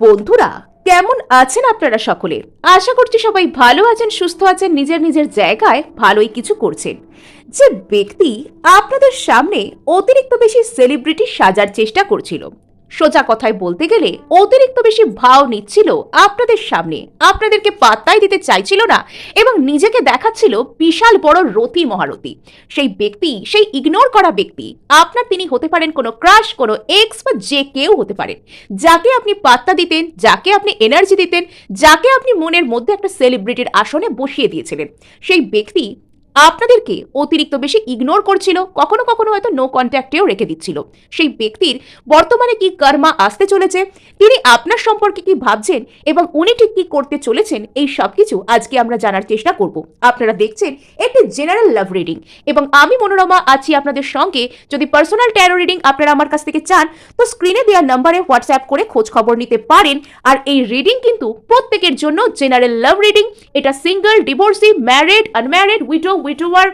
বন্ধুরা, কেমন আছেন আপনারা সকলে? আশা করছি সবাই ভালো আছেন, সুস্থ আছেন, নিজের নিজের জায়গায় ভালোই কিছু করছেন। যে ব্যক্তি আপনাদের সামনে অতিরিক্ত বেশি সেলিব্রিটি সাজার চেষ্টা করছিল, সোজা কথায় বলতে গেলে অতিরিক্ত বেশি ভাও নিচ্ছিল আপনাদের সামনে, আপনাদেরকে পাত্তাই দিতে চাইছিল না এবং নিজেকে দেখাচ্ছিল বিশাল বড় রতি মহারথী, সেই ব্যক্তি, সেই ইগনোর করা ব্যক্তি আপনার, তিনি হতে পারেন কোনো ক্রাশ, কোনো এক্স বা যে কেউ হতে পারেন, যাকে আপনি পাত্তা দিতেন, যাকে আপনি এনার্জি দিতেন, যাকে আপনি মনের মধ্যে একটা সেলিব্রিটির আসনে বসিয়ে দিয়েছিলেন। সেই ব্যক্তি আপনাদেরকে অতিরিক্ত বেশি ইগনোর করছিল, কখনো কখনো হয়তো নো কন্ট্যাক্টেও রেখে দিচ্ছিল। সেই ব্যক্তির বর্তমানে কি কর্মা আসতে চলেছে, তিনি আপনার সম্পর্কে কি ভাবছেন এবং উনি ঠিক কি করতে চলেছেন, এই সব কিছু আজকে আমরা জানার চেষ্টা করব। আপনারা দেখছেন একটি জেনারেল লাভ রিডিং এবং আমি মনোরমা আছি আপনাদের সঙ্গে। যদি পার্সোনাল ট্যারো রিডিং আপনারা আমার কাছ থেকে চান তো স্ক্রিনে দেওয়া নাম্বারে হোয়াটসঅ্যাপ করে খোঁজ খবর নিতে পারেন। আর এই রিডিং কিন্তু প্রত্যেকের জন্য জেনারেল লাভ রিডিং। এটা সিঙ্গেল, ডিভোর্সি, ম্যারিড, আনম্যারিড, উইডোয়ার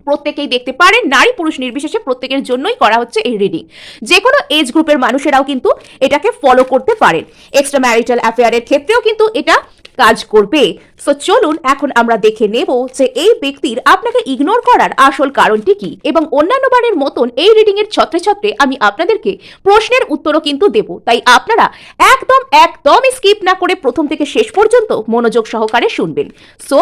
প্রত্যেকেই দেখতে পারেন, নারী পুরুষ নির্বিশেষে প্রত্যেকের জন্যই করা হচ্ছে এই রিডিং। যে কোনো এজ গ্রুপের মানুষেরাও কিন্তু এটাকে ফলো করতে পারেন। এক্সট্রা ম্যারিটাল অ্যাফেয়ারের ক্ষেত্রেও কিন্তু এটা কাজ করবে। সো চলুন এখন আমরা দেখে নেব যে এই ব্যক্তির আপনাকে ইগনোর করার আসল কারণটি কি, এবং অন্যান্য বারের মতন এই রিডিং এর ছত্রে ছত্রে আমি আপনাদেরকে প্রশ্নের উত্তরও কিন্তু দেব। তাই আপনারা একদম স্কিপ না করে প্রথম থেকে শেষ পর্যন্ত মনোযোগ সহকারে শুনবেন। সো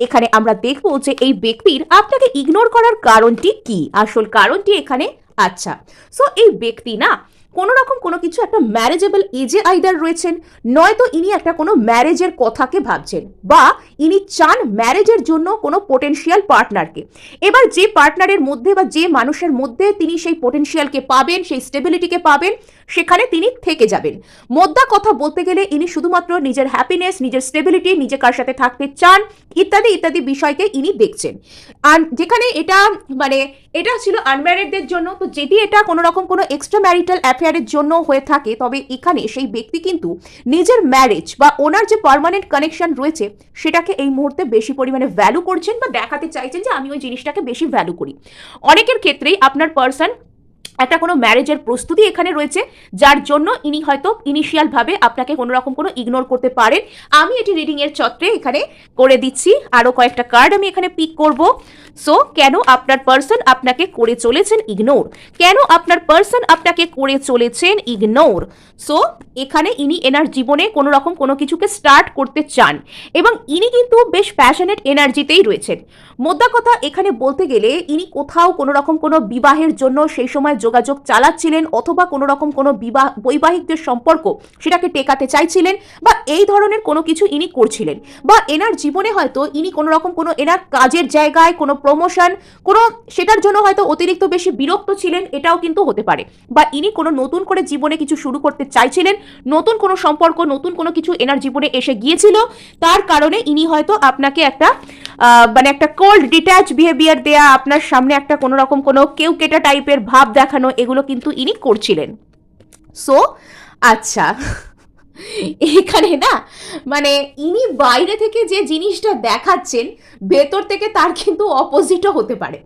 এখানে আমরা দেখব যে এই ব্যক্তির আপনাকে ইগনোর করার কারণটি কি, আসল কারণটি এখানে। আচ্ছা, সো এই ব্যক্তি না কোনো রকম কোনো কিছু একটা ম্যারেজেবল এজে আইদার রয়েছেন, নয়তো ইনি একটা কোনো ম্যারেজের কথাকে ভাবছেন, বা ইনি চান ম্যারেজের জন্য কোনো পোটেনশিয়াল পার্টনারকে। এবার যে পার্টনারের মধ্যে বা যে মানুষের মধ্যে তিনি সেই পোটেনশিয়ালকে পাবেন, সেই স্টেবিলিটিকে পাবেন, সেখানে তিনি থেকে যাবেন। মোদ্দা কথা বলতে গেলে ইনি শুধুমাত্র নিজের হ্যাপিনেস, নিজের স্টেবিলিটি, নিজে কার সাথে থাকতে চান ইত্যাদি ইত্যাদি বিষয়কে ইনি দেখছেন। আর যেখানে এটা এটা ছিল আনম্যারিডদের জন্য, তো যদি এটা কোনো রকম কোনো এক্সট্রা ম্যারিটাল অ্যাফেয়ারের জন্য হয়ে থাকে তবে এখানে সেই ব্যক্তি কিন্তু নিজের ম্যারেজ বা ওনার যে পার্মানেন্ট কানেকশন রয়েছে সেটাকে এই মুহূর্তে বেশি পরিমাণে ভ্যালু করছেন বা দেখাতে চাইছেন যে আমি ওই জিনিসটাকে বেশি ভ্যালু করি। অনেকের ক্ষেত্রেই আপনার পার্সন একটা কোনো ম্যারেজের প্রস্তুতি এখানে রয়েছে, যার জন্য ইনি হয়তো ইনিশিয়াল ভাবে আপনাকে কোনো রকম কোনো ইগনোর করতে পারেন। আমি এটি রিডিং এর চত্রে এখানে করে দিচ্ছি, আরো কয়েকটা কার্ড আমি এখানে পিক করব। সো কেন আপনার পার্সন আপনাকে করে চলেছেন ইগনোর, কেন আপনার পার্সন আপনাকে করে চলেছেন ইগনোর। সো এখানে ইনি এনার জীবনে কোনো রকম কোনো কিছুকে স্টার্ট করতে চান এবং ইনি কিন্তু বেশ প্যাশনেট এনার্জিতেই রয়েছেন। মোদ্দা কথা এখানে বলতে গেলে ইনি কোথাও কোনো রকম কোনো বিবাহের জন্য সেই সময় যোগাযোগ চালাচ্ছিলেন, অথবা কোনো রকম কোনো বৈবাহিক যে সম্পর্ক সেটাকে টেকাতে চাইছিলেন, বা এই ধরনের কোনো কিছু ইনি করছিলেন, বা এনার জীবনে হয়তো ইনি কোনো রকম কোনো এনার কাজের জায়গায় কোনো প্রমোশন, কোনো সেটার জন্য হয়তো অতিরিক্ত বেশি বিরক্ত ছিলেন, এটাও কিন্তু হতে পারে। বা ইনি কোনো নতুন করে জীবনে কিছু শুরু করতে চাইছিলেন, নতুন কোনো সম্পর্ক, নতুন কোনো কিছু এনার জীবনে এসে গিয়েছিল, তার কারণে ইনি হয়তো আপনাকে একটা একটা কোল্ড ডিট্যাচ বিহেভিয়ার দেয়া, আপনার সামনে একটা কোনো রকম কোনো কেউ কেটা টাইপের ভাব দেখানো, এগুলো কিন্তু ইনি করছিলেন। সো আচ্ছা, এখানে না ইনি বাইরে থেকে যে জিনিসটা দেখাচ্ছেন ভেতর থেকে তার কিন্তু অপোজিটও হতে পারে।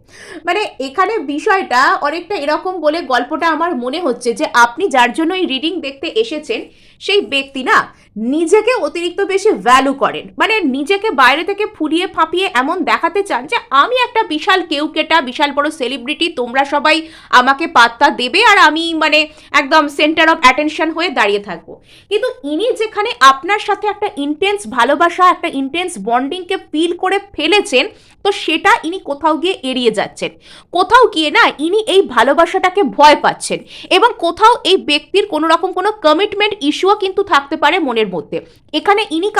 এখানে বিষয়টা অনেকটা এরকম বলে গল্পটা আমার মনে হচ্ছে যে আপনি যার জন্য এই রিডিং দেখতে এসেছেন সেই ব্যক্তি না নিজেকে অতিরিক্ত বেশি ভ্যালু করেন, নিজেকে বাইরে থেকে ফুলিয়ে ফাঁপিয়ে এমন দেখাতে চান যে আমি একটা বিশাল কেউকেটা, বিশাল বড় সেলিব্রিটি, তোমরা সবাই আমাকে পাত্তা দেবে আর আমি একদম সেন্টার অফ অ্যাটেনশন হয়ে দাঁড়িয়ে থাকবো। কিন্তু ইনি যেখানে আপনার সাথে একটা ইন্টেন্স ভালোবাসা, একটা ইন্টেন্স বন্ডিংকে ফিল করে ফেলেছেন, তো সেটা ইনি কোথাও গিয়ে এড়িয়ে যাচ্ছেন, কোথাও গিয়ে না ইনি এই ভালোবাসাটাকে ভয় পাচ্ছেন, এবং কোথাও এই ব্যক্তির কোনো রকম কোনো কমিটমেন্ট ইস্যুও কিন্তু থাকতে পারে মনের মধ্যে। এখানে ইনি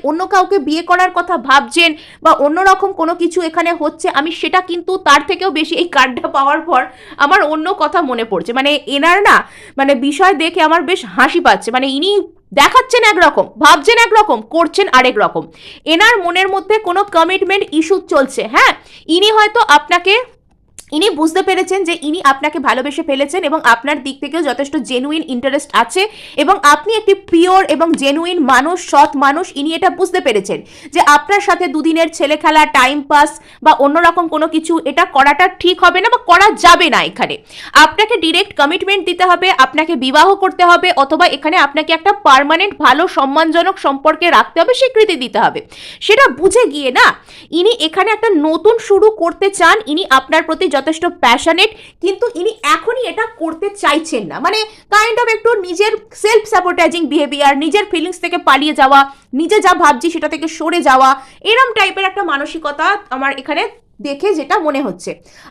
অন্য কাউকে বিয়ে করার কথা ভাবছেন বা অন্যরকম কোনো কিছু এখানে হচ্ছে, আমি সেটা কিন্তু তার থেকেও বেশি এই কার্ডটা পাওয়ার পর আমার অন্য কথা মনে পড়ছে। এনার না বিষয় দেখে আমার বেশ হাসি পাচ্ছে। ইনি দেখাচ্ছেন একরকম, ভাবছেন একরকম, করছেন আরেক রকম। এনার মনের মধ্যে কোনো কমিটমেন্ট ইস্যু চলছে। হ্যাঁ, ইনি হয়তো আপনাকে ইনি বুঝতে পেরেছেন যে ইনি আপনাকে ভালোবেসে ফেলেছেন এবং আপনার দিক থেকেও যথেষ্ট জেনুইন ইন্টারেস্ট আছে এবং আপনি একটি পিওর এবং জেনুইন মানুষ, সৎ মানুষ। ইনি এটা বুঝতে পেরেছেন যে আপনার সাথে দুদিনের ছেলে খেলা, টাইম পাস বা অন্যরকম কোনো কিছু এটা করাটা ঠিক হবে না বা করা যাবে না। এখানে আপনাকে ডিরেক্ট কমিটমেন্ট দিতে হবে, আপনাকে বিবাহ করতে হবে, অথবা এখানে আপনাকে একটা পার্মানেন্ট ভালো সম্মানজনক সম্পর্কে রাখতে হবে, স্বীকৃতি দিতে হবে। সেটা বুঝে গিয়ে না ইনি এখানে একটা নতুন শুরু করতে চান। ইনি আপনার প্রতি যথেষ্ট প্যাশনেট, কিন্তু ইনি এখনই এটা করতে চাইছেন না। মানে কাইন্ড অফ একটু নিজের সেলফ স্যাবোটাইজিং বিহেভিয়ার, নিজের ফিলিংস থেকে পালিয়ে যাওয়া, নিজে যা ভাবছি সেটা থেকে সরে যাওয়া, এরম টাইপের একটা মানসিকতা আমার এখানে দেখে যেটা মনে হচ্ছে।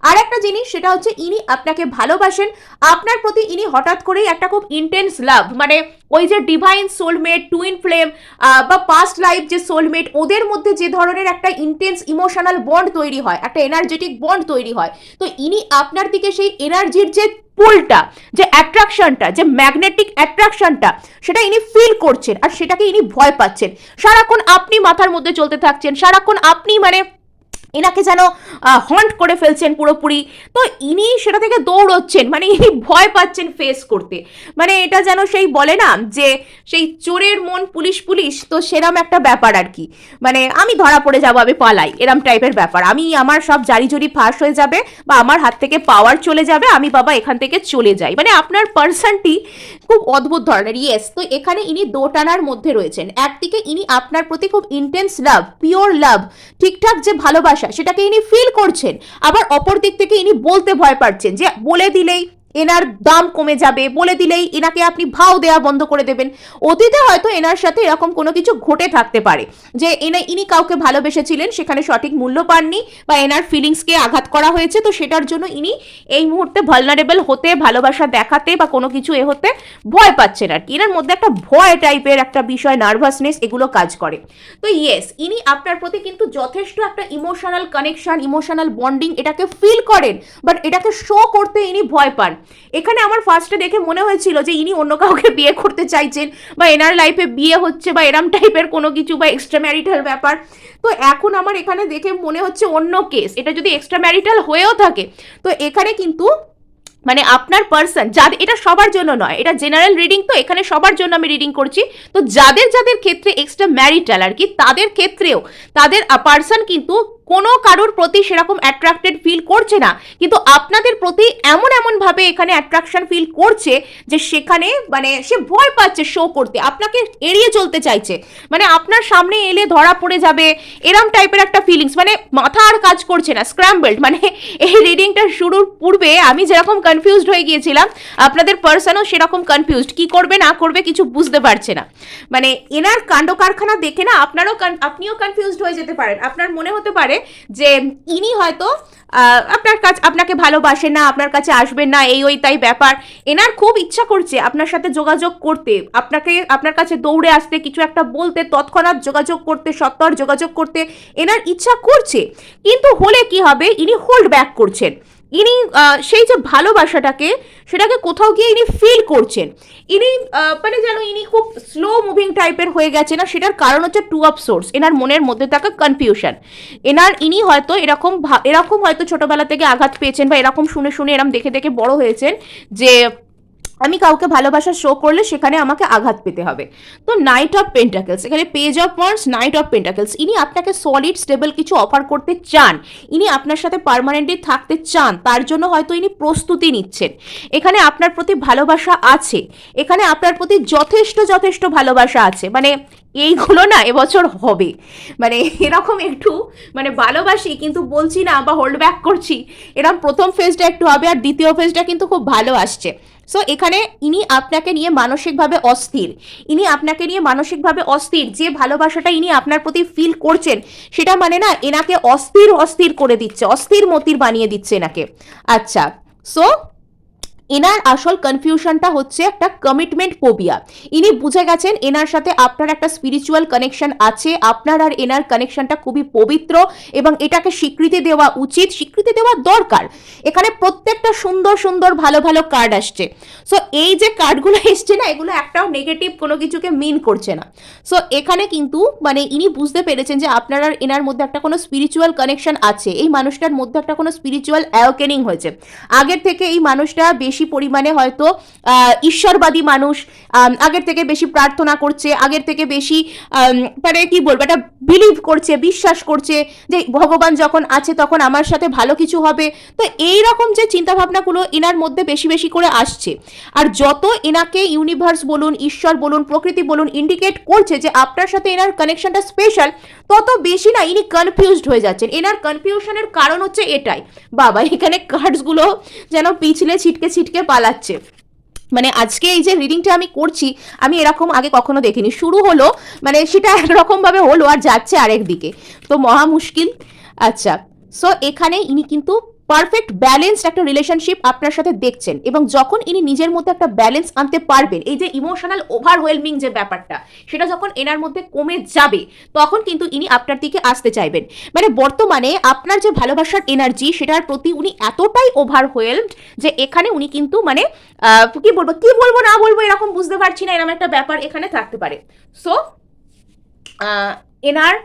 আর একটা জিনিস সেটা হচ্ছে ইনি আপনাকে ভালোবাসেন, আপনার প্রতি ইনি হঠাৎ করেই একটা খুব ইন্টেন্স লাভ, মানে ওই যে ডিভাইন সোলমেট, টুইন ফ্লেম বা পাস্ট লাইফ যে সোলমেট, ওদের মধ্যে যে ধরনের একটা ইন্টেন্স ইমোশনাল বন্ড তৈরি হয়, একটা এনার্জেটিক বন্ড তৈরি হয়, তো ইনি আপনার দিকে সেই এনার্জির যে পুলটা, যে অ্যাট্রাকশনটা, যে ম্যাগনেটিক অ্যাট্রাকশনটা, সেটা ইনি ফিল করছেন আর সেটাকে ইনি ভয় পাচ্ছেন। সারাক্ষণ আপনি মাথার মধ্যে চলতে থাকছেন, সারাক্ষণ আপনি মানে এনাকে যেন হন্ট করে ফেলছেন পুরোপুরি। তো ইনি সেটা থেকে দৌড়চ্ছেন, মানে ইনি ভয় পাচ্ছেন ফেস করতে। মানে এটা যেন সেই বলে না যে সেই চোরের মন পুলিশ পুলিশ, তো সেরম একটা ব্যাপার আর কি। মানে আমি ধরা পড়ে যাবো, আমি পালাই, এরম টাইপের ব্যাপার। আমি আমার সব জারিজুরি ফাঁস হয়ে যাবে বা আমার হাত থেকে পাওয়ার চলে যাবে, আমি বাবা এখান থেকে চলে যাই। মানে আপনার পার্সনটি খুব অদ্ভুত ধরনের। ইয়েস, তো এখানে ইনি দোটানার মধ্যে রয়েছেন। একদিকে ইনি আপনার প্রতি খুব ইন্টেন্স লাভ, পিওর লাভ, ঠিকঠাক যে ভালোবাসা সেটাকে ইনি ফিল করছেন। আবার অপর দিক থেকে ইনি বলতে ভয় পাচ্ছেন যে বলে দিলেই এনার দাম কমে যাবে, বলে দিলেই এনাকে আপনি ভাও দেওয়া বন্ধ করে দেবেন। অতীতে হয়তো এনার সাথে এরকম কোনো কিছু ঘটে থাকতে পারে যে ইনি কাউকে ভালোবেসেছিলেন, সেখানে সঠিক মূল্য পাননি বা এনার ফিলিংসকে আঘাত করা হয়েছে, তো সেটার জন্য ইনি এই মুহূর্তে ভালনারেবল হতে, ভালোবাসা দেখাতে বা কোনো কিছু হতে ভয় পাচ্ছেন আর কি। এনার মধ্যে একটা ভয় টাইপের একটা বিষয়, নার্ভাসনেস, এগুলো কাজ করে। তো ইয়েস, ইনি আপনার প্রতি কিন্তু যথেষ্ট একটা ইমোশনাল কানেকশন, ইমোশনাল বন্ডিং এটাকে ফিল করেন, বাট এটাকে শো করতে ইনি ভয় পান। এখানে আমার ফার্স্টে দেখে মনে হয়েছিল যে ইনি অন্য কাউকে বিয়ে করতে চাইছেন বা এনার লাইফে বিয়ে হচ্ছে বা এরম টাইপের কোনো কিছু বা এক্সট্রা ম্যারিটাল ব্যাপার। তো এখন আমার এখানে দেখে মনে হচ্ছে অন্য কেস। এটা যদি এক্সট্রা ম্যারিটাল হয়েও থাকে, তো এখানে কিন্তু মানে আপনার পার্সন যাদের, এটা সবার জন্য নয়, এটা জেনারেল রিডিং, তো এখানে সবার জন্য আমি রিডিং করছি। তো যাদের যাদের ক্ষেত্রে এক্সট্রা ম্যারিটাল আর কি, তাদের ক্ষেত্রেও তাদের পার্সন কিন্তু কোনো কারোর প্রতি সেরকম অ্যাট্রাক্টেড ফিল করছে না, কিন্তু আপনাদের প্রতি এমন ভাবে এখানে অ্যাট্রাকশন ফিল করছে যে সেখানে মানে সে ভয় পাচ্ছে শো করতে, আপনাকে এড়িয়ে চলতে চাইছে। মানে আপনার সামনে এলে ধরা পড়ে যাবে, এরম টাইপের একটা ফিলিংস, মানে মাথা আর কাজ করছে না, স্ক্র্যাম্বলড। মানে এই রিডিংটা শুরুর পূর্বে আমি যেরকম কনফিউজড হয়ে গিয়েছিলাম, আপনাদের পার্সনও সেরকম কনফিউজড, কি করবে না করবে কিছু বুঝতে পারছে না। মানে এনার কাণ্ড কারখানা দেখে না আপনিও কনফিউজড হয়ে যেতে পারেন। আপনার মনে হতে পারে যে ইনি হয়তো আপনাকে ভালোবাসেন না, আপনার কাছে আসবেন না, এই ওই তাই ব্যাপার। এনার খুব ইচ্ছা করছে আপনার সাথে যোগাযোগ করতে, আপনার কাছে দৌড়ে আসতে, কিছু একটা বলতে, তৎক্ষণাৎ যোগাযোগ করতে, সত্বর যোগাযোগ করতে এনার ইচ্ছা করছে। কিন্তু হলে কি হবে, ইনি হোল্ড ব্যাক করছেন। ইনি সেই যে ভালোবাসাটাকে, সেটাকে কোথাও গিয়ে ইনি ফিল করছেন। ইনি মানে যেন ইনি খুব স্লো মুভিং টাইপের হয়ে গেছে না, সেটার কারণ হচ্ছে টু অফ সোর্স, এনার মনের মধ্যে থাকা কনফিউশন। ইনি হয়তো এরকম হয়তো ছোটবেলা থেকে আঘাত পেয়েছেন বা এরকম শুনে এরকম দেখে বড় হয়েছেন যে আমি কাউকে ভালোবাসা শো করলে সেখানে আমাকে আঘাত পেতে হবে। তো নাইট অফ পেন্টাকেলস, এখানে page of wands, night of pentacles, ইনি আপনাকে সলিড স্টেবল কিছু অফার করতে চান, ইনি আপনার সাথে পার্মানেন্টলি থাকতে চান, তার জন্য হয়তো ইনি প্রস্তুতি নিচ্ছেন। এখানে আপনার প্রতি ভালোবাসা আছে, এখানে আপনার প্রতি যথেষ্ট ভালোবাসা আছে। মানে এইগুলো না এবছর হবে, মানে এরকম একটু মানে ভালোবাসি কিন্তু বলছি না বা হোল্ড ব্যাক করছি, এরকম প্রথম ফেজটা একটু হবে, আর দ্বিতীয় ফেজটা কিন্তু খুব ভালো আসছে। সো এখানে ইনি আপনাকে নিয়ে মানসিকভাবে অস্থির, যে ভালোবাসাটা ইনি আপনার প্রতি ফিল করছেন সেটা মানে না এনাকে অস্থির করে দিচ্ছে, অস্থির মতির বানিয়ে দিচ্ছে এনাকে। আচ্ছা, সো এনার আসল কনফিউশনটা হচ্ছে একটা কমিটমেন্ট ফোবিয়া। ইনি বুঝে গেছেন এনার সাথে আপনার একটা স্পিরিচুয়াল কানেকশন আছে, আপনার আর এনার কানেকশনটা খুবই পবিত্র এবং এটাকে স্বীকৃতি দেওয়া উচিত, স্বীকৃতি দেওয়া দরকার। এখানে প্রত্যেকটা সুন্দর সুন্দর ভালো ভালো কার্ড আসছে। সো এই যে কার্ডগুলো এসছে না, এগুলো একটাও নেগেটিভ কোনো কিছুকে মিন করছে না। সো এখানে কিন্তু মানে ইনি বুঝতে পেরেছেন যে আপনার আর এনার মধ্যে একটা কোনো স্পিরিচুয়াল কানেকশন আছে, এই মানুষটার মধ্যে একটা কোনো স্পিরিচুয়াল অ্যাওকেনিং হয়েছে। আগের থেকে এই মানুষটা বেশি পরিমাণে হয়তো ঈশ্বরবাদী মানুষ, আগের থেকে বেশি প্রার্থনা করছে, আগের থেকে বেশি মানে কি বলবো, একটা বিলিভ করছে, বিশ্বাস করছে যে ভগবান যখন আছে তখন আমার সাথে ভালো কিছু হবে। তো এই রকম যে চিন্তাভাবনাগুলো এনার মধ্যে বেশি বেশি করে আসছে। আর যত এনাকে ইউনিভার্স বলুন, ঈশ্বর বলুন, প্রকৃতি বলুন ইন্ডিকেট করছে যে আপনার সাথে এনার কানেকশনটা স্পেশাল, তত বেশি না ইনি কনফিউজড হয়ে যাচ্ছেন। এনার কনফিউশনের কারণ হচ্ছে এটাই। বাবা, এখানে কার্ডসগুলো যেন পিছলে ছিটকে ছিটকে পালাচ্ছে। মানে আজকে এই যে রিডিংটা আমি করছি, আমি এরকম আগে কখনো দেখিনি। শুরু হলো মানে সেটা একরকম ভাবে হলো আর যাচ্ছে আরেক দিকে, তো মহা মুশকিল। আচ্ছা, সো এখানে ইনি কিন্তু পারফেক্ট ব্যালেন্সড একটা রিলেশনশিপ আপনার সাথে দেখছেন, এবং যখন ইনি নিজের মধ্যে একটা ব্যালেন্স আনতে পারবেন, এই যে ইমোশনাল ওভারওয়েলমিং যে ব্যাপারটা, সেটা যখন এনার মধ্যে কমে যাবে তখন কিন্তু ইনি আপনার দিকে আসতে চাইবেন। মানে বর্তমানে আপনার যে ভালোবাসার এনার্জি সেটার প্রতি উনি এতটাই ওভারওয়েলমড যে এখানে উনি কিন্তু মানে কি বলবো না বলবো এরকম বুঝতে পারছি না, এরকম একটা ব্যাপার এখানে থাকতে পারে। সো এনার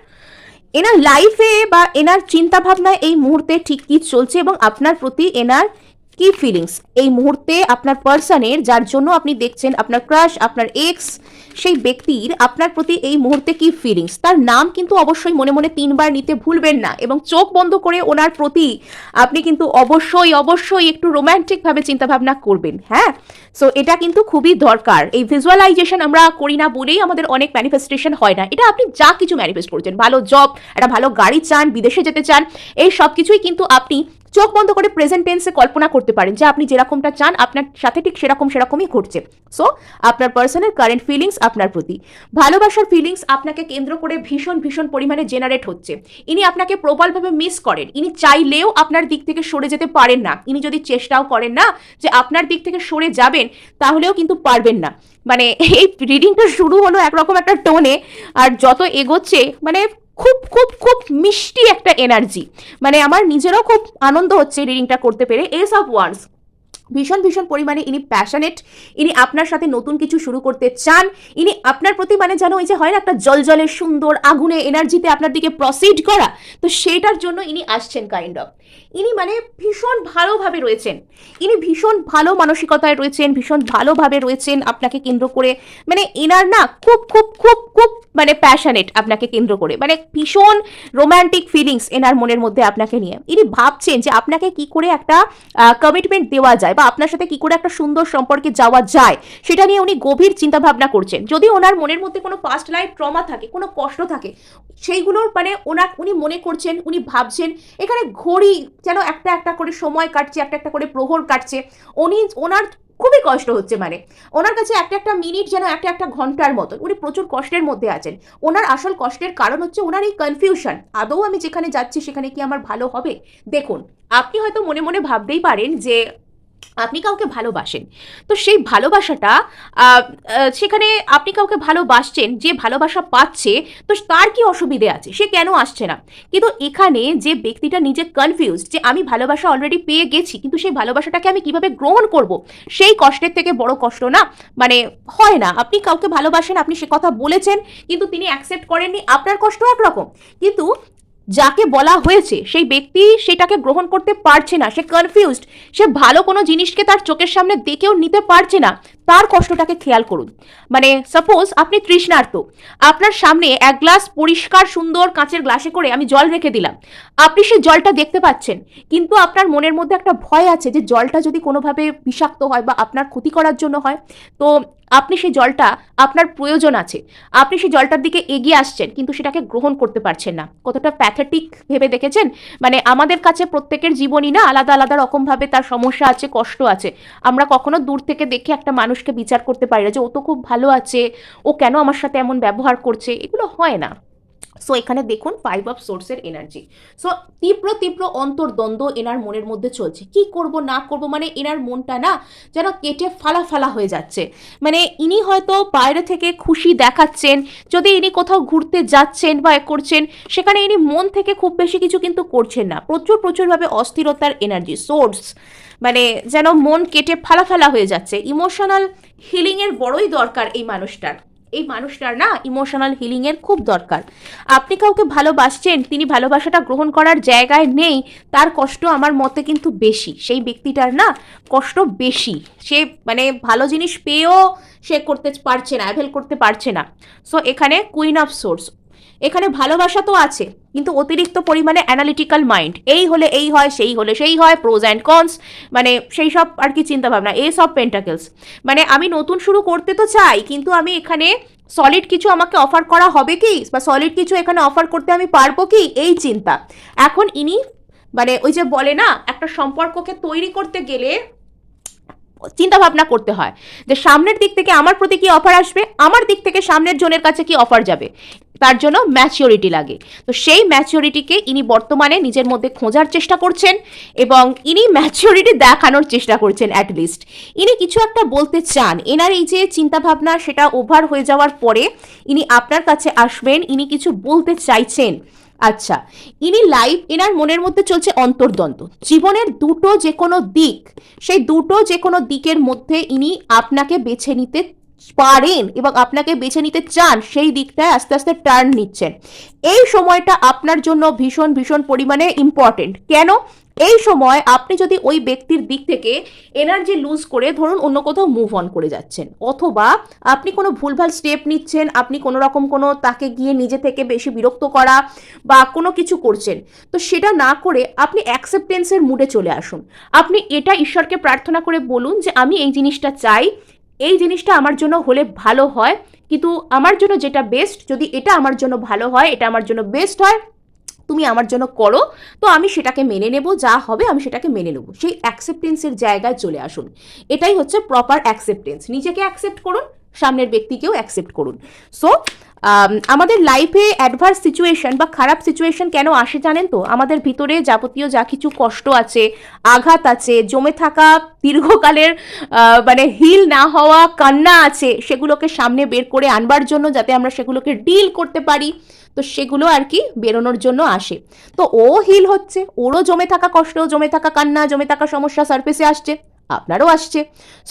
এনার লাইফে বা এনার চিন্তা ভাবনায় এই মুহূর্তে ঠিক কি চলছে এবং আপনার প্রতি এনার কি ফিলিংস এই মুহূর্তে আপনার পার্সনের, যার জন্য আপনি দেখছেন আপনার ক্রাশ, আপনার এক্স, সেই ব্যক্তির আপনার প্রতি এই মুহূর্তে কি ফিলিংস, তার নাম কিন্তু অবশ্যই মনে মনে 3বার নিতে ভুলবেন না, এবং চোখ বন্ধ করে ওনার প্রতি আপনি কিন্তু অবশ্যই অবশ্যই একটু রোম্যান্টিক ভাবে চিন্তা ভাবনা করবেন। হ্যাঁ, সো এটা কিন্তু খুবই দরকার। এই ভিজুয়ালাইজেশন আমরা করি না বলেই আমাদের অনেক ম্যানিফেস্টেশন হয় না। এটা আপনি যা কিছু ম্যানিফেস্ট করছেন, ভালো জব, একটা ভালো গাড়ি চান, বিদেশে যেতে চান, এই সব কিছুই কিন্তু আপনি চোখ বন্ধ করে প্রেজেন্ট টেন্সে কল্পনা করতে পারেন যে আপনি যেরকমটা চান আপনার সাথে ঠিক সেরকমই ঘটছে। সো আপনার পার্সনের কারেন্ট ফিলিংস আপনার প্রতি, ভালোবাসার ফিলিংস আপনাকে কেন্দ্র করে ভীষণ ভীষণ পরিমাণে জেনারেট হচ্ছে। ইনি আপনাকে প্রবলভাবে মিস করেন, ইনি চাইলেও আপনার দিক থেকে সরে যেতে পারেন না। ইনি যদি চেষ্টাও করেন না যে আপনার দিক থেকে সরে যাবেন, তাহলেও কিন্তু পারবেন না। মানে এই রিডিংটা শুরু হলো একরকম একটা টোনে, আর যত এগোচ্ছে মানে খুব খুব খুব মিষ্টি একটা এনার্জি। মানে আমার নিজেরও খুব আনন্দ হচ্ছে রিডিংটা করতে পেরে। এস অফ ওয়ান্স ভীষণ ভীষণ পরিমাণে ইনি প্যাশনেট, ইনি আপনার সাথে নতুন কিছু শুরু করতে চান, ইনি আপনার প্রতি মানে যেন ওই যে হয় না একটা জলজলের সুন্দর আগুনে এনার্জিতে আপনার দিকে প্রসিড করা, তো সেইটার জন্য ইনি আসছেন কাইন্ড অফ। ইনি মানে ভীষণ ভালোভাবে রয়েছেন, ইনি ভীষণ ভালো মানসিকতায় রয়েছেন, ভীষণ ভালোভাবে রয়েছেন আপনাকে কেন্দ্র করে। মানে এনার না খুব খুব খুব খুব মানে প্যাশনেট আপনাকে কেন্দ্র করে, মানে ভীষণ রোম্যান্টিক ফিলিংস এনার মনের মধ্যে আপনাকে নিয়ে। ইনি ভাবছেন যে আপনাকে কি করে একটা কমিটমেন্ট দেওয়া যায় বা আপনার সাথে কি করে একটা সুন্দর সম্পর্কে যাওয়া যায়, সেটা নিয়ে উনি গভীর চিন্তা ভাবনা করছেন। যদি ওনার মনের মধ্যে কোনো পাস্ট লাইফ ট্রমা থাকে, কোনো কষ্ট থাকে, সেইগুলোর মানে উনি মনে করছেন, উনি ভাবছেন। এখানে ঘড়ি যেন একটা একটা করে সময় কাটছে, একটা একটা করে প্রহর কাটছে। ওনার খুবই কষ্ট হচ্ছে, মানে ওনার কাছে একটা একটা মিনিট যেন একটা একটা ঘন্টার মতো। উনি প্রচুর কষ্টের মধ্যে আছেন। ওনার আসল কষ্টের কারণ হচ্ছে ওনার এই কনফিউশন, আদৌ আমি যেখানে যাচ্ছি সেখানে কি আমার ভালো হবে। দেখুন, আপনি হয়তো মনে মনে ভাবতেই পারেন যে আপনি কাউকে ভালোবাসেন, তো সেই ভালোবাসাটা সেখানে আপনি কাউকে ভালোবাসছেন, যে ভালোবাসা পাচ্ছে তো তার কি অসুবিধে আছে, সে কেন আসছে না। কিন্তু এখানে যে ব্যক্তিটা নিজে কনফিউজ যে আমি ভালোবাসা অলরেডি পেয়ে গেছি, কিন্তু সেই ভালোবাসাটাকে আমি কিভাবে গ্রহণ করব, সেই কষ্টের থেকে বড় কষ্ট না মানে হয় না। আপনি কাউকে ভালোবাসেন, আপনি সে কথা বলেছেন, কিন্তু তিনি অ্যাকসেপ্ট করেননি, আপনার কষ্ট একরকম, কিন্তু যাকে বলা হয়েছে সেই ব্যক্তি সেটাকে গ্রহণ করতে পারছে না, সে কনফিউজড, সে ভালো কোনো জিনিসকে তার চোখের সামনে দেখেও নিতে পারছে না, তার কষ্টটাকে খেয়াল করুন। মানে সাপোজ আপনি তৃষ্ণার্ত, আপনার সামনে এক গ্লাস পরিষ্কার সুন্দর কাঁচের গ্লাসে করে আমি জল রেখে দিলাম, আপনি সেই জলটা দেখতে পাচ্ছেন, কিন্তু আপনার মনের মধ্যে একটা ভয় আছে যে জলটা যদি কোনোভাবে বিষাক্ত হয় বা আপনার ক্ষতি করার জন্য হয়, তো আপনি সেই জলটা, আপনার প্রয়োজন আছে, আপনি সেই জলটার দিকে এগিয়ে আসছেন, কিন্তু সেটাকে গ্রহণ করতে পারছেন না। কতটা প্যাথেটিক ভেবে দেখেছেন? মানে আমাদের কাছে প্রত্যেকের জীবনই না আলাদা আলাদা রকমভাবে তার সমস্যা আছে, কষ্ট আছে। আমরা কখনো দূর থেকে দেখে একটা মানুষকে বিচার করতে পারি না যে ও তো খুব ভালো আছে, ও কেন আমার সাথে এমন ব্যবহার করছে, এগুলো হয় না। সো এখানে দেখুন 5 অফ সোর্সের এনার্জি। সো তীব্র তীব্র অন্তর্দ্বন্দ্ব এনার মনের মধ্যে চলছে, কি করব না করব, মানে এনার মনটা না যেন কেটে ফালা ফালা হয়ে যাচ্ছে। মানে ইনি হয়তো বাইরে থেকে খুশি দেখাচ্ছেন, যদি ইনি কোথাও ঘুরতে যাচ্ছেন বা করছেন, সেখানে ইনি মন থেকে খুব বেশি কিছু কিন্তু করছেন না, প্রচুরভাবে অস্থিরতার এনার্জি সোর্স, মানে যেন মন কেটে ফালা ফালা হয়ে যাচ্ছে। ইমোশনাল হিলিংয়ের বড়ই দরকার এই মানুষটার না ইমোশনাল হিলিংয়ের খুব দরকার। আপনি কাউকে ভালোবাসছেন, তিনি ভালোবাসাটা গ্রহণ করার জায়গায় নেই, তার কষ্ট আমার মতে কিন্তু বেশি, সেই ব্যক্তিটার না কষ্ট বেশি। সে মানে ভালো জিনিস পেয়েও সে করতে পারছে না, অ্যাভেল করতে পারছে না। সো এখানে কুইন অফ সোর্স, এখানে ভালোবাসা তো আছে কিন্তু অতিরিক্ত পরিমাণে অ্যানালিটিক্যাল মাইন্ড, এই হলে এই হয়, সেই হলে সেই হয়, প্রোজ অ্যান্ড কনস, মানে সেই সব আর কি চিন্তাভাবনা, এই সব পেন্টাকেলস। মানে আমি নতুন শুরু করতে তো চাই, কিন্তু আমি এখানে সলিড কিছু আমাকে অফার করা হবে কি, বা সলিড কিছু এখানে অফার করতে আমি পারবো কি, এই চিন্তা। এখন ইনি মানে ওই যে বলে না, একটা সম্পর্ককে তৈরি করতে গেলে চিন্তা ভাবনা করতে হয় যে সামনের দিক থেকে আমার প্রতি কি অফার আসবে, আমার দিক থেকে সামনের জনের কাছে কি অফার যাবে, তার জন্য ম্যাচিওরিটি লাগে। তো সেই ম্যাচিওরিটিকে ইনি বর্তমানে নিজের মধ্যে খোঁজার চেষ্টা করছেন, এবং ইনি ম্যাচিওরিটি দেখানোর চেষ্টা করছেন। অ্যাটলিস্ট ইনি কিছু একটা বলতে চান, এনার এই যে চিন্তাভাবনা সেটা ওভার হয়ে যাওয়ার পরে ইনি আপনার কাছে আসবেন, ইনি কিছু বলতে চাইছেন। আচ্ছা, ইনি লাইফ, এনার মনের মধ্যে চলছে অন্তর্দ্বন্দ্ব, জীবনের দুটো যে কোনো দিক, সেই দুটো যে কোনো দিকের মধ্যে ইনি আপনাকে বেছে নিতে পারেন এবং আপনাকে বেছে নিতে চান, সেই দিকটায় আস্তে আস্তে টার্ন নিচ্ছেন। এই সময়টা আপনার জন্য ভীষণ ভীষণ পরিমাণে ইম্পর্টেন্ট। কেন? এই সময় আপনি যদি ওই ব্যক্তির দিক থেকে এনার্জি লুজ করে ধরুন অন্য কোথাও মুভ অন করে যাচ্ছেন, অথবা আপনি কোনো ভুলভাল স্টেপ নিচ্ছেন, আপনি কোনো রকম কোনো তাকে গিয়ে নিজে থেকে বেশি বিরক্ত করা বা কোনো কিছু করছেন, তো সেটা না করে আপনি অ্যাকসেপ্টেন্সের মুডে চলে আসুন। আপনি এটা ঈশ্বরকে প্রার্থনা করে বলুন যে আমি এই জিনিসটা চাই, এই জিনিসটা আমার জন্য হলে ভালো হয়, কিন্তু আমার জন্য যেটা বেস্ট, যদি এটা আমার জন্য ভালো হয়, এটা আমার জন্য বেস্ট হয়, তুমি আমার জন্য করো, তো আমি সেটাকে মেনে নেব, যা হবে আমি সেটাকে মেনে নেব। সেই অ্যাকসেপ্টেন্সের জায়গায় চলে আসুন। এটাই হচ্ছে প্রপার অ্যাকসেপ্টেন্স। নিজেকে অ্যাকসেপ্ট করুন, সামনের ব্যক্তিকেও অ্যাকসেপ্ট করুন। সো আমাদের লাইফে অ্যাডভার্স সিচুয়েশন বা খারাপ সিচুয়েশন কেন আসে জানেন তো? আমাদের ভিতরে যাবতীয় যা কিছু কষ্ট আছে, আঘাত আছে, জমে থাকা দীর্ঘকালের মানে হিল না হওয়া কান্না আছে, সেগুলোকে সামনে বের করে আনবার জন্য, যাতে আমরা সেগুলোকে ডিল করতে পারি, তো সেগুলো আর কি বেরোনোর জন্য আসে। তো ও হিল হচ্ছে, ওরও জমে থাকা কষ্ট, জমে থাকা কান্না, জমে থাকা সমস্যা সারফেসে আসছে, আপনারও আসছে।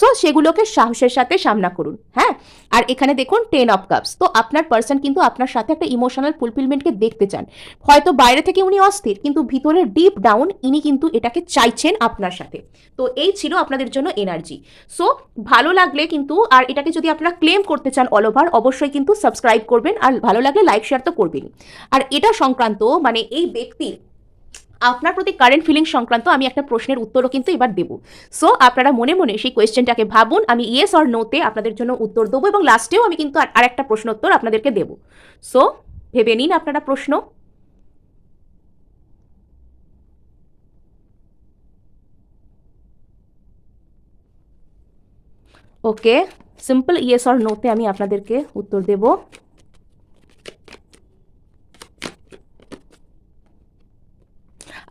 সো সেগুলোকে সাহসের সাথে সামনা করুন। হ্যাঁ, আর এখানে দেখুন 10 অফ কাপস। তো আপনার পার্সন কিন্তু আপনার সাথে একটা ইমোশনাল ফুলফিলমেন্টকে দেখতে চান। হয়তো বাইরে থেকে উনি অস্থির, কিন্তু ভিতরে ডিপ ডাউন ইনি কিন্তু এটাকে চাইছেন আপনার সাথে। তো এই ছিল আপনাদের জন্য এনার্জি। সো ভালো লাগলে কিন্তু, আর এটাকে যদি আপনারা ক্লেম করতে চান অল ওভার, অবশ্যই কিন্তু সাবস্ক্রাইব করবেন, আর ভালো লাগলে লাইক শেয়ার তো করবেনই। আর এটা সংক্রান্ত মানে এই ব্যক্তির আপনার প্রতি কারেন্ট ফিলিং সংক্রান্ত আমি একটা প্রশ্নের উত্তরও কিন্তু এবার দেবো। সো আপনারা মনে মনে সেই কোয়েশ্চেনটাকে ভাবুন, আমি ইয়েস অর নোতে আপনাদের জন্য উত্তর দেবো, এবং লাস্টেও আমি কিন্তু আর একটা প্রশ্নোত্তর আপনাদেরকে দেবো। সো ভেবে নিন আপনারা প্রশ্ন। ওকে, সিম্পল ইয়েস অর নোতে আমি আপনাদেরকে উত্তর দেবো।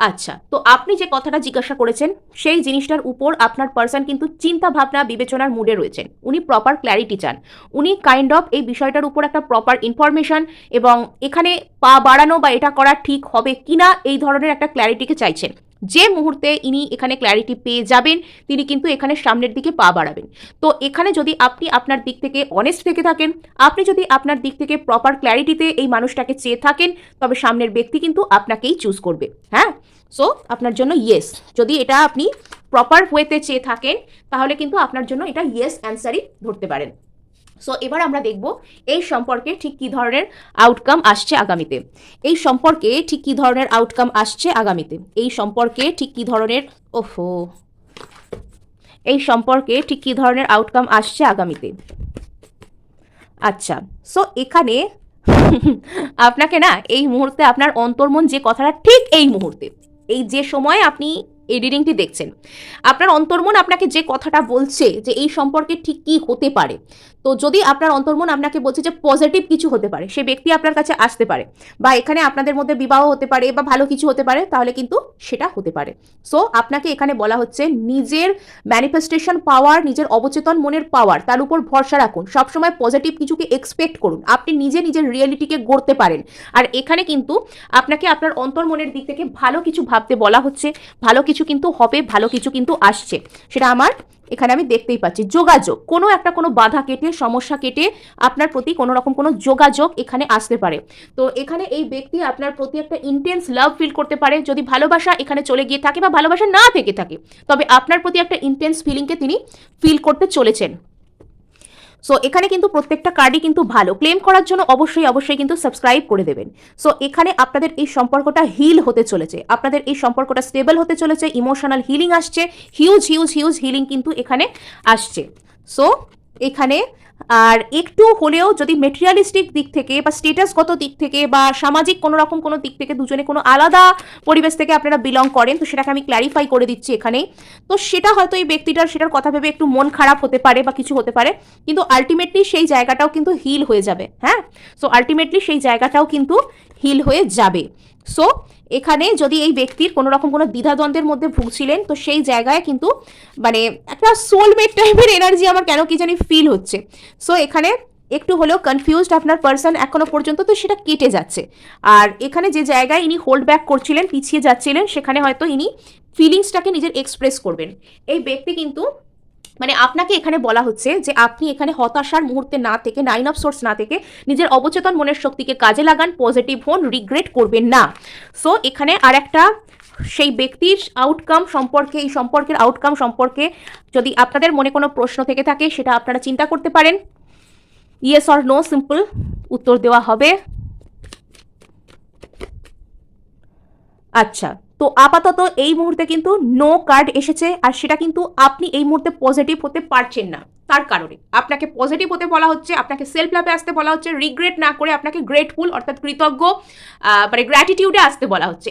আচ্ছা, তো আপনি যে কথাটা জিজ্ঞাসা করেছেন, সেই জিনিসটার উপর আপনার পার্সন কিন্তু চিন্তা ভাবনা বিবেচনার মুডে রয়েছেন। উনি প্রপার ক্ল্যারিটি চান, উনি কাইন্ড অফ এই বিষয়টার উপর একটা প্রপার ইনফরমেশন, এবং এখানে পা বাড়ানো বা এটা করা ঠিক হবে কিনা, এই ধরনের একটা ক্ল্যারিটিকে চাইছেন। যে মুহূর্তে ইনি এখানে ক্ল্যারিটি পেয়ে যাবেন, তিনি কিন্তু এখানে সামনের দিকে পা বাড়াবেন। তো এখানে যদি আপনি আপনার দিক থেকে অনেস্ট থেকে থাকেন, আপনি যদি আপনার দিক থেকে প্রপার ক্ল্যারিটিতে এই মানুষটাকে চেয়ে থাকেন, তবে সামনের ব্যক্তি কিন্তু আপনাকেই চুজ করবে। হ্যাঁ, সো আপনার জন্য ইয়েস। যদি এটা আপনি প্রপার ওয়েতে চেয়ে থাকেন, তাহলে কিন্তু আপনার জন্য এটা ইয়েস অ্যান্সারই ধরতে পারেন। সো এবার আমরা দেখব এই সম্পর্কে ঠিক কী ধরনের আউটকাম আসছে আগামীতে। এই সম্পর্কে ঠিক কী ধরনের আউটকাম আসছে আগামীতে। এই সম্পর্কে ঠিক কী ধরনের ওহো এই সম্পর্কে ঠিক কী ধরনের আউটকাম আসছে আগামীতে। আচ্ছা, সো এখানে আপনাকে না এই মুহূর্তে আপনার অন্তর্মন যে কথাটা ঠিক এই মুহূর্তে, এই যে সময় আপনি এই রিডিংটি দেখছেন, আপনার অন্তর্মন আপনাকে যে কথাটা বলছে যে এই সম্পর্কে ঠিক কী হতে পারে, তো যদি আপনার অন্তর্মন আপনাকে বলছে যে পজিটিভ কিছু হতে পারে, সে ব্যক্তি আপনার কাছে আসতে পারে, বা এখানে আপনাদের মধ্যে বিবাহ হতে পারে বা ভালো কিছু হতে পারে, তাহলে কিন্তু সেটা হতে পারে। সো আপনাকে এখানে বলা হচ্ছে নিজের ম্যানিফেস্টেশন পাওয়ার, নিজের অবচেতন মনের পাওয়ার, তার উপর ভরসা রাখুন, সবসময় পজিটিভ কিছুকে এক্সপেক্ট করুন, আপনি নিজে নিজের রিয়েলিটিকে গড়তে পারেন। আর এখানে কিন্তু আপনাকে আপনার অন্তর্মনের দিক থেকে ভালো কিছু ভাবতে বলা হচ্ছে, ভালো কিছু কিন্তু হবে, ভালো কিছু কিন্তু আসছে, সেটা আমার এখানে আমি দেখতেই পাচ্ছি। যোগাযোগ, কোনো বাধা কেটে, সমস্যা কেটে আপনার প্রতি কোনো রকম কোনো যোগাযোগ এখানে আসতে পারে। তো এখানে এই ব্যক্তি আপনার প্রতি একটা ইন্টেন্স লাভ ফিল করতে পারে, যদি ভালোবাসা এখানে চলে গিয়ে থাকে বা ভালোবাসা না থেকে থাকে, তবে আপনার প্রতি একটা ইন্টেন্স ফিলিংকে তিনি ফিল করতে চলেছেন। সো এখানে কিন্তু প্রত্যেকটা কার্ডই কিন্তু ভালো। ক্লেম করার জন্য অবশ্যই কিন্তু সাবস্ক্রাইব করে দেবেন। সো এখানে আপনাদের এই সম্পর্কটা হিল হতে চলেছে, আপনাদের এই সম্পর্কটা স্টেবল হতে চলেছে, ইমোশনাল হিলিং আসছে, হিউজ হিলিং কিন্তু এখানে আসছে। সো এখানে আর একটু হলেও যদি মেটেরিয়ালিস্টিক দিক থেকে বা স্টেটাসগত দিক থেকে বা সামাজিক কোনো রকম কোনো দিক থেকে দুজনে কোনো আলাদা পরিবেশ থেকে আপনারা বিলং করেন, তো সেটাকে আমি ক্ল্যারিফাই করে দিচ্ছি এখানেই। তো সেটা হয়তো এই ব্যক্তিটার সেটার কথা ভেবে একটু মন খারাপ হতে পারে বা কিছু হতে পারে, কিন্তু আলটিমেটলি সেই জায়গাটাও কিন্তু হিল হয়ে যাবে। হ্যাঁ, সো আলটিমেটলি সেই জায়গাটাও কিন্তু হিল হয়ে যাবে। সো এখানে যদি এই ব্যক্তির কোনো রকম কোনো দ্বিধাদ্বন্দ্বের মধ্যে ভুগছিলেন, তো সেই জায়গায় কিন্তু মানে একটা সোলমেট টাইপের এনার্জি আমার কেন কি জানি ফিল হচ্ছে। সো এখানে একটু হলেও কনফিউজড আপনার পার্সন এখনো পর্যন্ত, তো সেটা কেটে যাচ্ছে। আর এখানে যে জায়গায় ইনি হোল্ড ব্যাক করছিলেন, পিছিয়ে যাচ্ছিলেন, সেখানে হয়তো ইনি ফিলিংসটাকে নিজের এক্সপ্রেস করবেন। এই ব্যক্তি কিন্তু মানে আপনাকে এখানে বলা হচ্ছে যে আপনি এখানে হতাশার মুহূর্তে না থেকে, 9 অফ সোর্স না থেকে, নিজের অবচেতন মনের শক্তিকে কাজে লাগান, পজিটিভ হন, রিগ্রেট করবেন না। সো এখানে আর একটা সেই ব্যক্তির আউটকাম সম্পর্কে, এই সম্পর্কের আউটকাম সম্পর্কে যদি আপনাদের মনে কোনো প্রশ্ন থেকে থাকে, সেটা আপনারা চিন্তা করতে পারেন। ইয়েস অর নো সিম্পল উত্তর দেওয়া হবে। আচ্ছা, তো আপাতত এই মুহূর্তে কিন্তু নো কার্ড এসেছে, আর সেটা কিন্তু আপনি এই মুহূর্তে পজিটিভ হতে পারছেন না, তার কারণে আপনাকে পজিটিভ হতে বলা হচ্ছে, আপনাকে সেলফ লাভে আসতে বলা হচ্ছে, রিগ্রেট না করে আপনাকে গ্রেটফুল অর্থাৎ কৃতজ্ঞ মানে গ্র্যাটিটিউডে আসতে বলা হচ্ছে।